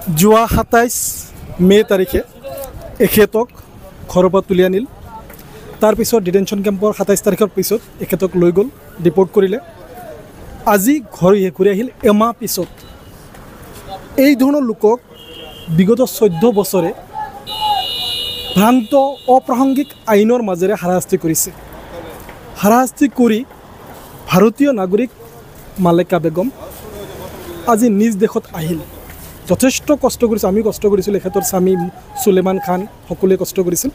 যোৱা ২৭ মে তাৰিখে এখেতক ঘৰৰ পৰা তুলি আনিল। তাৰপিছত ডিটেনশ্যন কেম্পৰ ২৭ তাৰিখৰ পিছত এখেতক লৈ গ'ল, ডিপৰ্ট কৰিলে। আজি ঘূৰি আহিল এমাহ পিছত। এই ধৰণৰ লোকক বিগত ১৪ বছৰে ভ্ৰান্ত অপ্ৰাসংগিক আইনৰ মাজেৰে হাৰাশাস্তি কৰিছে। হাৰাশাস্তি কৰি ভাৰতীয় নাগৰিক মালেকা বেগম আজি নিজ দেশত আহিল। যথেষ্ট কষ্ট কৰিছে, আমি কষ্ট কৰিছিলোঁ, এখেতৰ স্বামী সুলেমান খান সকলোৱে কষ্ট কৰিছিল।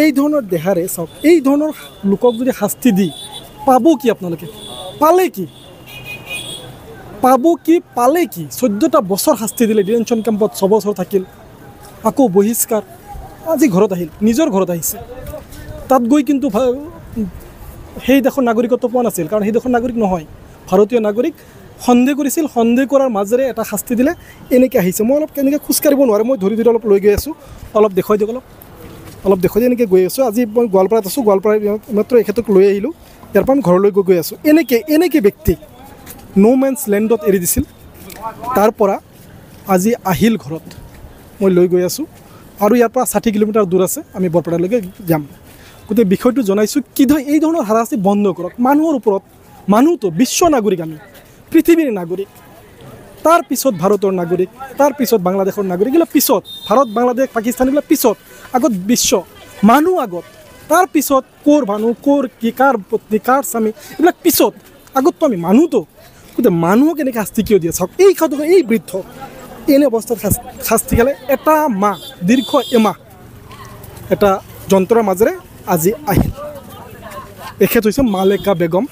এই ধৰণৰ দেহাৰে চাওক, এই ধৰণৰ লোকক যদি শাস্তি দি পাব কি আপোনালোকে? পালে কি? পাব কি? পালে কি? ১৪টা বছৰ শাস্তি দিলে, ডিটেনশ্যন কেম্পত ৬ বছৰ থাকিল, আকৌ বহিষ্কাৰ। আজি ঘৰত আহিল, নিজৰ ঘৰত আহিছে। তাত গৈ কিন্তু সেই দেশৰ নাগৰিকত্ব পোৱা নাছিল, কাৰণ সেই দেশৰ নাগৰিক নহয়, ভাৰতীয় নাগৰিক। সন্দেহ কৰিছিল, সন্দেহ কৰাৰ মাজেৰে এটা শাস্তি দিলে, এনেকৈ আহিছে। মই অলপ কেনেকৈ খোজকাঢ়িব নোৱাৰোঁ, মই ধৰি অলপ লৈ গৈ আছোঁ, অলপ দেখুৱাই দিয়ক, অলপ দেখুৱাই দি এনেকৈ গৈ আছোঁ। আজি মই গোৱালপাৰাত আছোঁ, গোৱালপাৰা মাত্ৰ এখেতক লৈ আহিলোঁ, ইয়াৰ পৰা আমি ঘৰলৈ গৈ আছোঁ। এনেকৈ ব্যক্তি ন' মেন্স লেণ্ডত এৰি দিছিল, তাৰ পৰা আজি আহিল ঘৰত, মই লৈ গৈ আছোঁ। আৰু ইয়াৰ পৰা ৬০ কিলোমিটাৰ দূৰ আছে, আমি বৰপেটালৈকে যাম। গতিকে বিষয়টো জনাইছোঁ, এই ধৰণৰ হাৰাশাস্তি বন্ধ কৰক মানুহৰ ওপৰত। মানুহটো বিশ্ব নাগৰিক, আমি পৃথিৱীৰ নাগৰিক, তাৰপিছত ভাৰতৰ নাগৰিক, তাৰপিছত বাংলাদেশৰ নাগৰিক, এইবিলাক পিছত। ভাৰত, বাংলাদেশ, পাকিস্তান এইবিলাক পিছত, আগত বিশ্ব মানুহ আগত, তাৰপিছত ক'ৰ মানুহ, ক'ৰ কি, কাৰ পত্নী, কাৰ স্বামী, এইবিলাক পিছত, আগততো আমি মানুহটো। গতিকে মানুহক এনেকৈ শাস্তি কিয় দিয়ে? চাওক, এই বৃদ্ধ এনে অৱস্থাত শাস্তি খালে এটা মাহ, দীৰ্ঘ এমাহ এটা যন্ত্ৰৰ মাজেৰে আজি আহিল। এখেত হৈছে মালেকা বেগম।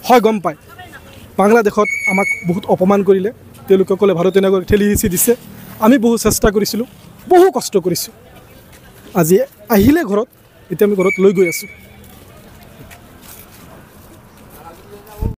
হয়, গম পায়, বাংলাদেশত আমাক বহুত অপমান কৰিলে, তেওঁলোকে ক'লে ভাৰতীয় নাগৰিক ঠেলি হেঁচি দিছে। আমি বহু চেষ্টা কৰিছিলোঁ, বহু কষ্ট কৰিছোঁ। আজি আহিলে ঘৰত, এতিয়া আমি ঘৰত লৈ গৈ আছোঁ।